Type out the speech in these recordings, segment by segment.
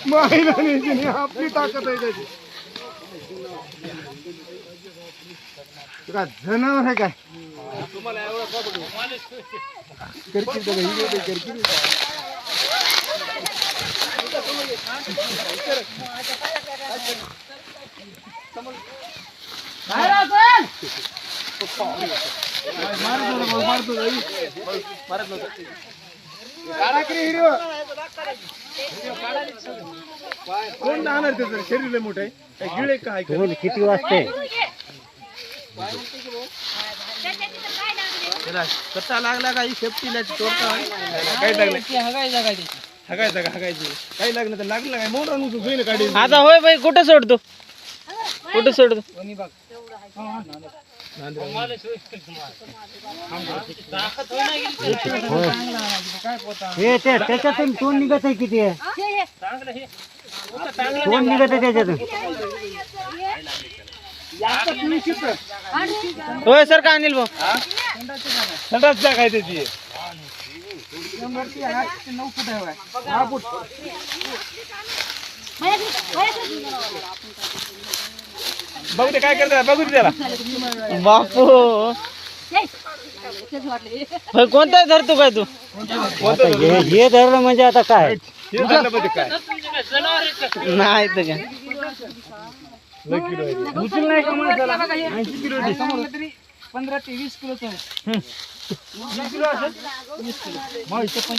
आपली ताकद आहे त्याची. जनावर आहे काय तुम्हाला कोण जाणार त्याचं शरीर मोठं आहे गिळे काय किती वाजते कच्चा लागला काही सेफ्टी काय लागलं काही लागलं तर लागलं काय मोठा नुसतं काढी आता होय बाई कुठं सोडतो त्याच्यातून तोंड निघत आहे किती आहे तोंड निघत आहे त्याच्यातून होय सर का अनिल भाऊ संडास जागा आहे त्याची 9 फूट आहे 6 फूट बघू ते काय करतात बघू त्याला बापू कोणता धरतो काय तू हे धरलं म्हणजे आता काय नाही तर काय उचल नाही का माणसाला 80 किलो 15 ते 20 किलो आहे. 20 किलो असेल 20 किलो मग 25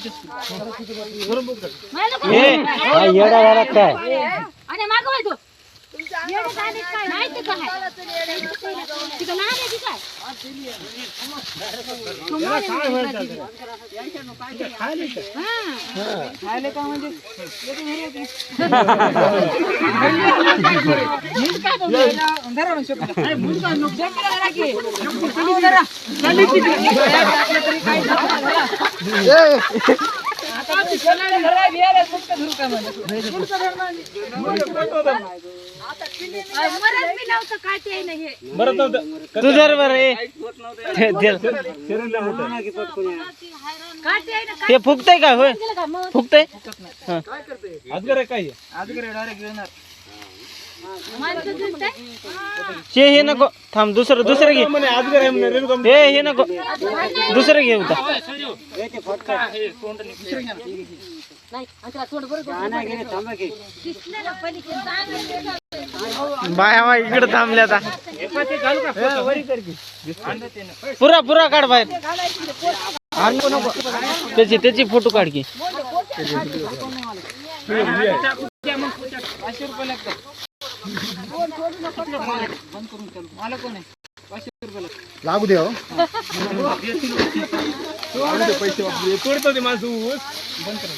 किलो येडा झाला काय आणि मागवाय तो येडा झाले काय नाही ते काय तिथं लहान आहे की काय खायला का म्हणजे काय ते नाही तू धर बर हे फुकतय काय होय फुकतय अजगर काय आजगर डायरेक्ट येणार हे नको थांब दुसरं घे अजगर आहे म्हणे रेणुका हे नको दुसरं घे होता बाया इकडे थांबल्या आता पुरा काढ बाहेर त्याची फोटो काढ की 500 रुपये लागतात मला कोण आहे 500 रुपये लागू दे पैसे तोडतो ते माणूस बंद कर